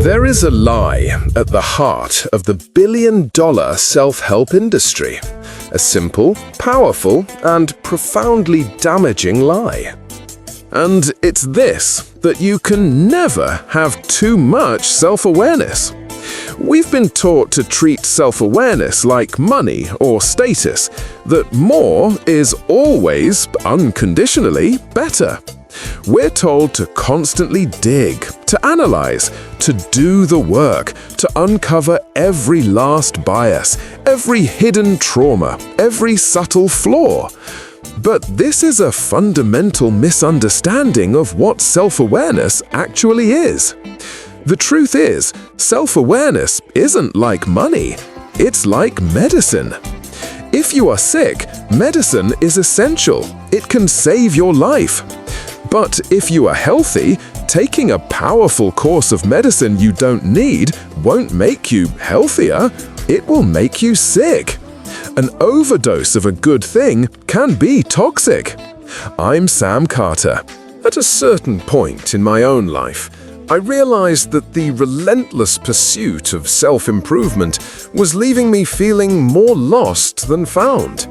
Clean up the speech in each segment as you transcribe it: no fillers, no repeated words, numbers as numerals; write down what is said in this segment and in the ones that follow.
There is a lie at the heart of the billion-dollar self-help industry. A simple, powerful, and profoundly damaging lie. And it's this, that you can never have too much self-awareness. We've been taught to treat self-awareness like money or status, that more is always, unconditionally, better. We're told to constantly dig, to analyze, to do the work, to uncover every last bias, every hidden trauma, every subtle flaw. But this is a fundamental misunderstanding of what self-awareness actually is. The truth is, self-awareness isn't like money, it's like medicine. If you are sick, medicine is essential. It can save your life. But if you are healthy, taking a powerful course of medicine you don't need won't make you healthier, it will make you sick. An overdose of a good thing can be toxic. I'm Sam Carter. At a certain point in my own life, I realized that the relentless pursuit of self-improvement was leaving me feeling more lost than found.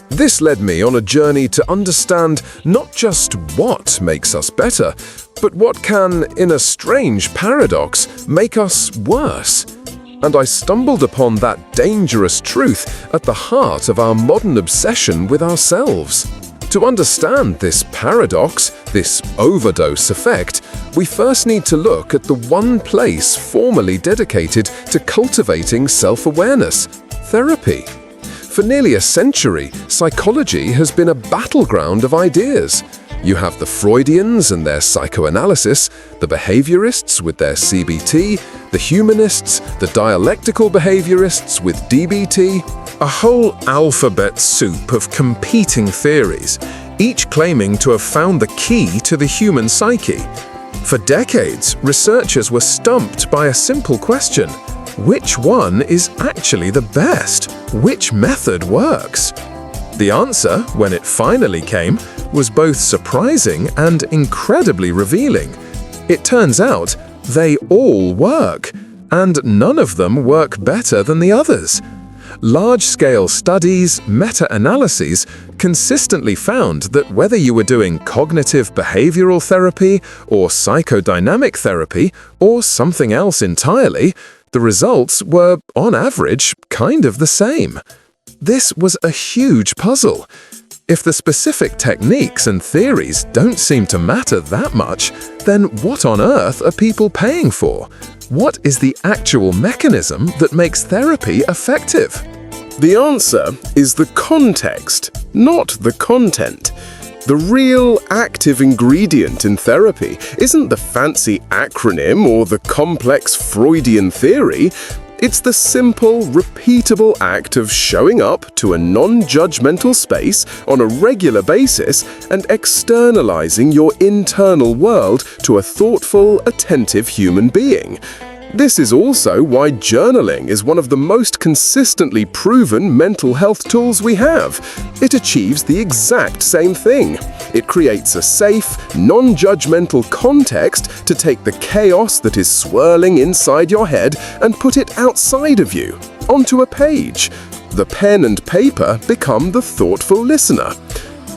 This led me on a journey to understand not just what makes us better, but what can, in a strange paradox, make us worse. And I stumbled upon that dangerous truth at the heart of our modern obsession with ourselves. To understand this paradox, this overdose effect, we first need to look at the one place formerly dedicated to cultivating self-awareness: therapy. For nearly a century, psychology has been a battleground of ideas. You have the Freudians and their psychoanalysis, the behaviorists with their CBT, the humanists, the dialectical behaviorists with DBT, a whole alphabet soup of competing theories, each claiming to have found the key to the human psyche. For decades, researchers were stumped by a simple question: which one is actually the best? Which method works? The answer, when it finally came, was both surprising and incredibly revealing. It turns out they all work, and none of them work better than the others. Large-scale studies, meta-analyses, consistently found that whether you were doing cognitive behavioral therapy or psychodynamic therapy or something else entirely, the results were, on average, kind of the same. This was a huge puzzle. If the specific techniques and theories don't seem to matter that much, then what on earth are people paying for? What is the actual mechanism that makes therapy effective? The answer is the context, not the content. The real active ingredient in therapy isn't the fancy acronym or the complex Freudian theory. It's the simple, repeatable act of showing up to a non-judgmental space on a regular basis and externalizing your internal world to a thoughtful, attentive human being. This is also why journaling is one of the most consistently proven mental health tools we have. It achieves the exact same thing. It creates a safe, non-judgmental context to take the chaos that is swirling inside your head and put it outside of you, onto a page. The pen and paper become the thoughtful listener.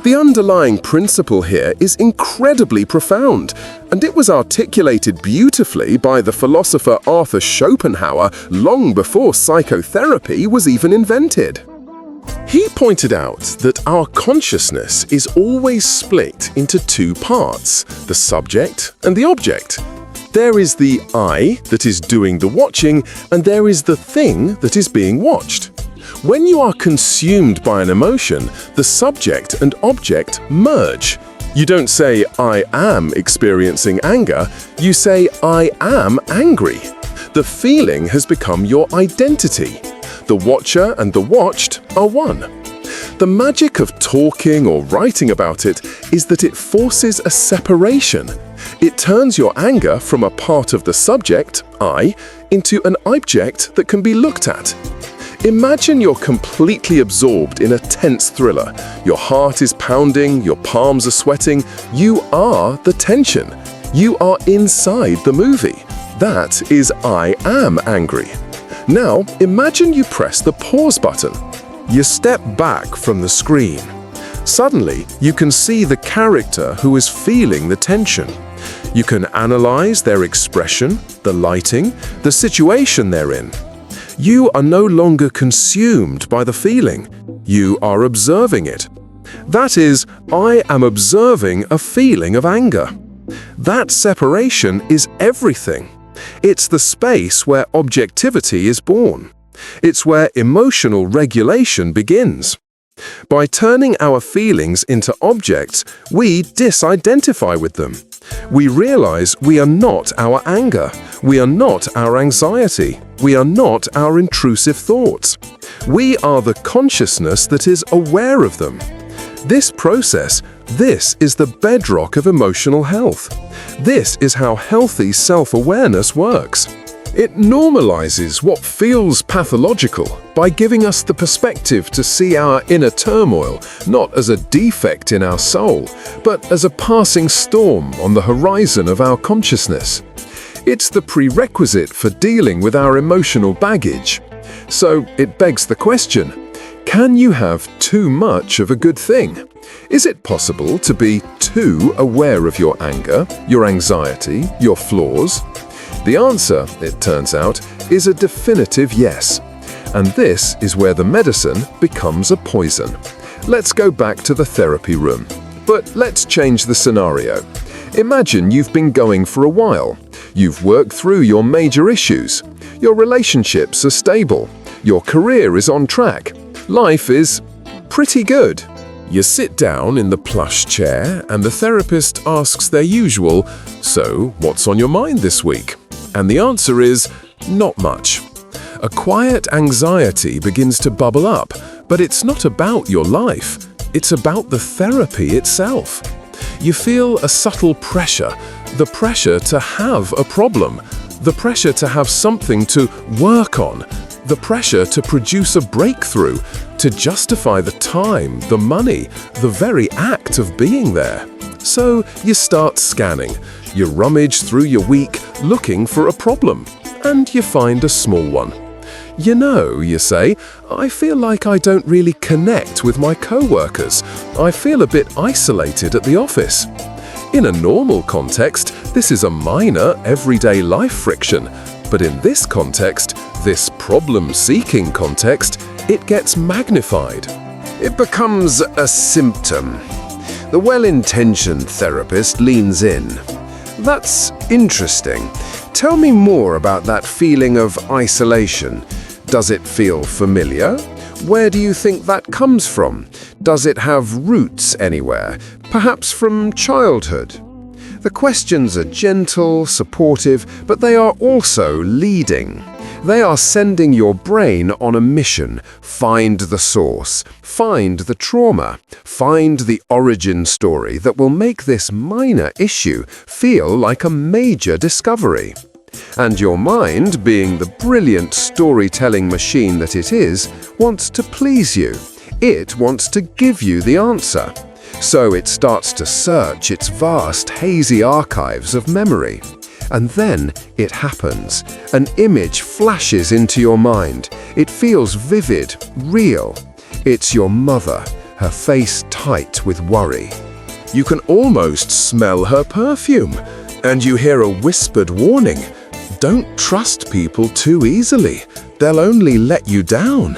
The underlying principle here is incredibly profound, and it was articulated beautifully by the philosopher Arthur Schopenhauer long before psychotherapy was even invented. He pointed out that our consciousness is always split into two parts, the subject and the object. There is the I that is doing the watching, and there is the thing that is being watched. When you are consumed by an emotion, the subject and object merge. You don't say, "I am experiencing anger," you say, "I am angry." The feeling has become your identity. The watcher and the watched are one. The magic of talking or writing about it is that it forces a separation. It turns your anger from a part of the subject, I, into an object that can be looked at. Imagine you're completely absorbed in a tense thriller. Your heart is pounding, your palms are sweating. You are the tension. You are inside the movie. That is I am angry. Now, imagine you press the pause button. You step back from the screen. Suddenly, you can see the character who is feeling the tension. You can analyze their expression, the lighting, the situation they're in. You are no longer consumed by the feeling. You are observing it. That is, I am observing a feeling of anger. That separation is everything. It's the space where objectivity is born. It's where emotional regulation begins. By turning our feelings into objects, we disidentify with them. We realize we are not our anger. We are not our anxiety. We are not our intrusive thoughts. We are the consciousness that is aware of them. This process, this is the bedrock of emotional health. This is how healthy self-awareness works. It normalizes what feels pathological by giving us the perspective to see our inner turmoil not as a defect in our soul, but as a passing storm on the horizon of our consciousness. It's the prerequisite for dealing with our emotional baggage. So it begs the question, can you have too much of a good thing? Is it possible to be too aware of your anger, your anxiety, your flaws? The answer, it turns out, is a definitive yes. And this is where the medicine becomes a poison. Let's go back to the therapy room. But let's change the scenario. Imagine you've been going for a while. You've worked through your major issues. Your relationships are stable. Your career is on track. Life is pretty good. You sit down in the plush chair and the therapist asks their usual, "So, what's on your mind this week?" And the answer is, not much. A quiet anxiety begins to bubble up, but it's not about your life. It's about the therapy itself. You feel a subtle pressure, the pressure to have a problem, the pressure to have something to work on, the pressure to produce a breakthrough, to justify the time, the money, the very act of being there. So you start scanning. You rummage through your week looking for a problem, and you find a small one. You know, you say, I feel like I don't really connect with my co-workers. I feel a bit isolated at the office. In a normal context, this is a minor, everyday life friction. But in this context, this problem-seeking context, it gets magnified. It becomes a symptom. The well-intentioned therapist leans in. That's interesting. Tell me more about that feeling of isolation. Does it feel familiar? Where do you think that comes from? Does it have roots anywhere, perhaps from childhood? The questions are gentle, supportive, but they are also leading. They are sending your brain on a mission. Find the source, find the trauma, find the origin story that will make this minor issue feel like a major discovery. And your mind, being the brilliant storytelling machine that it is, wants to please you. It wants to give you the answer. So it starts to search its vast, hazy archives of memory. And then it happens. An image flashes into your mind. It feels vivid, real. It's your mother, her face tight with worry. You can almost smell her perfume, and you hear a whispered warning. Don't trust people too easily. They'll only let you down.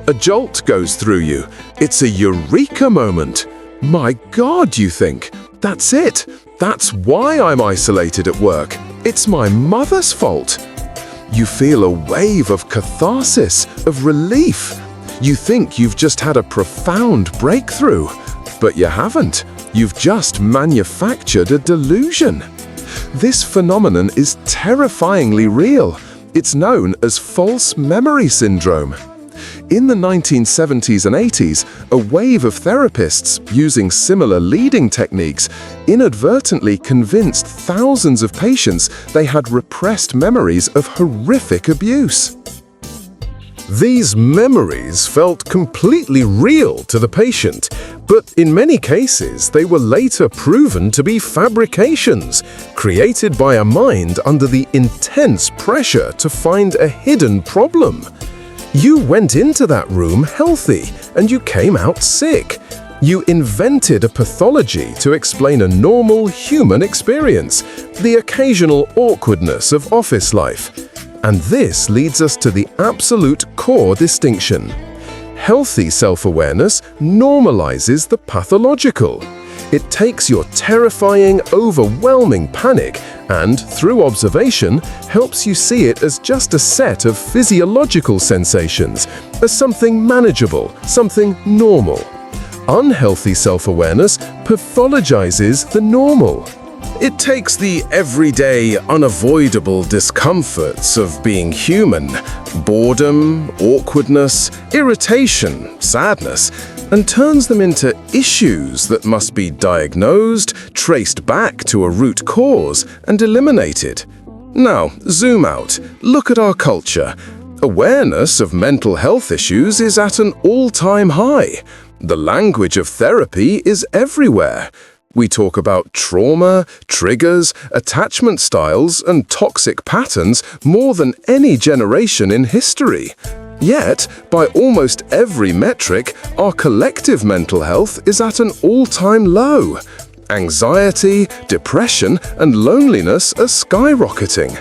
A jolt goes through you. It's a eureka moment. My God, you think. That's it. That's why I'm isolated at work. It's my mother's fault. You feel a wave of catharsis, of relief. You think you've just had a profound breakthrough, but you haven't. You've just manufactured a delusion. This phenomenon is terrifyingly real. It's known as false memory syndrome. In the 1970s and 80s, a wave of therapists using similar leading techniques inadvertently convinced thousands of patients they had repressed memories of horrific abuse. These memories felt completely real to the patient, But in many cases, they were later proven to be fabrications, created by a mind under the intense pressure to find a hidden problem. You went into that room healthy, and you came out sick. You invented a pathology to explain a normal human experience, the occasional awkwardness of office life. And this leads us to the absolute core distinction. Healthy self-awareness normalizes the pathological. It takes your terrifying, overwhelming panic and, through observation, helps you see it as just a set of physiological sensations, as something manageable, something normal. Unhealthy self-awareness pathologizes the normal. It takes the everyday, unavoidable discomforts of being human, boredom, awkwardness, irritation, sadness, and turns them into issues that must be diagnosed, traced back to a root cause, and eliminated. Now, zoom out. Look at our culture. Awareness of mental health issues is at an all-time high. The language of therapy is everywhere. We talk about trauma, triggers, attachment styles, and toxic patterns more than any generation in history. Yet, by almost every metric, our collective mental health is at an all-time low. Anxiety, depression, and loneliness are skyrocketing.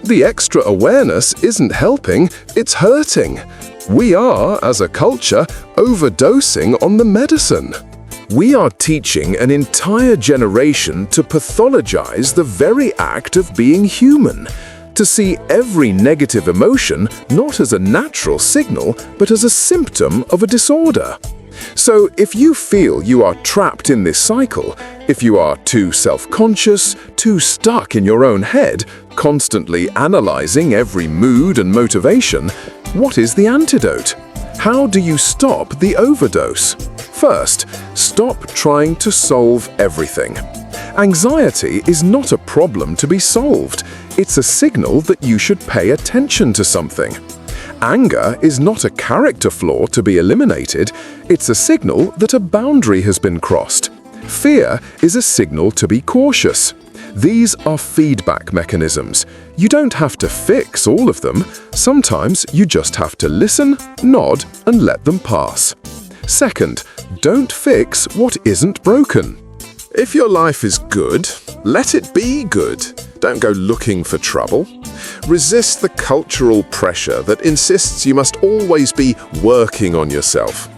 The extra awareness isn't helping, it's hurting. We are, as a culture, overdosing on the medicine. We are teaching an entire generation to pathologize the very act of being human, to see every negative emotion not as a natural signal, but as a symptom of a disorder. So if you feel you are trapped in this cycle, if you are too self-conscious, too stuck in your own head, constantly analyzing every mood and motivation, what is the antidote? How do you stop the overdose? First, stop trying to solve everything. Anxiety is not a problem to be solved. It's a signal that you should pay attention to something. Anger is not a character flaw to be eliminated. It's a signal that a boundary has been crossed. Fear is a signal to be cautious. These are feedback mechanisms. You don't have to fix all of them. Sometimes you just have to listen, nod, and let them pass. Second, don't fix what isn't broken. If your life is good, let it be good. Don't go looking for trouble. Resist the cultural pressure that insists you must always be working on yourself.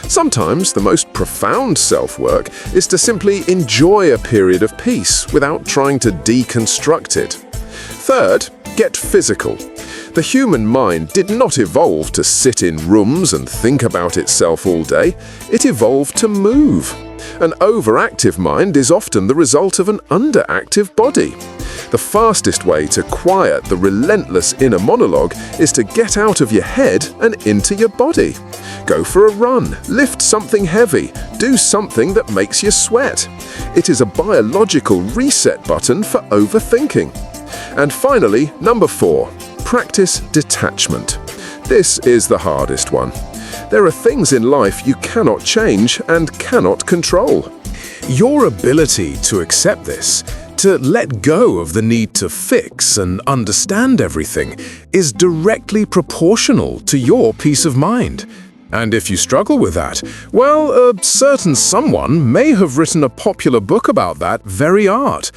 Sometimes the most profound self-work is to simply enjoy a period of peace without trying to deconstruct it. Third, get physical. The human mind did not evolve to sit in rooms and think about itself all day. It evolved to move. An overactive mind is often the result of an underactive body. The fastest way to quiet the relentless inner monologue is to get out of your head and into your body. Go for a run, lift something heavy, do something that makes you sweat. It is a biological reset button for overthinking. And finally, number 4, practice detachment. This is the hardest one. There are things in life you cannot change and cannot control. Your ability to accept this, to let go of the need to fix and understand everything, is directly proportional to your peace of mind. And if you struggle with that, well, a certain someone may have written a popular book about that very art.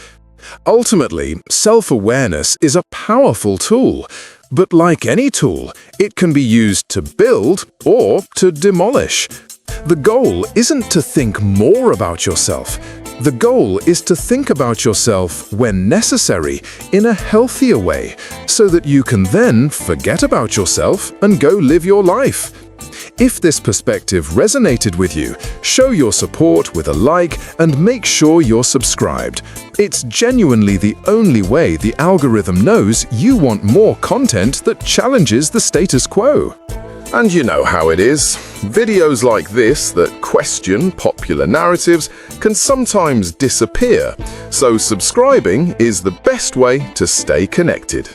Ultimately, self-awareness is a powerful tool, but like any tool, it can be used to build or to demolish. The goal isn't to think more about yourself. The goal is to think about yourself when necessary in a healthier way, so that you can then forget about yourself and go live your life. If this perspective resonated with you, show your support with a like and make sure you're subscribed. It's genuinely the only way the algorithm knows you want more content that challenges the status quo. And you know how it is. Videos like this that question popular narratives can sometimes disappear, so subscribing is the best way to stay connected.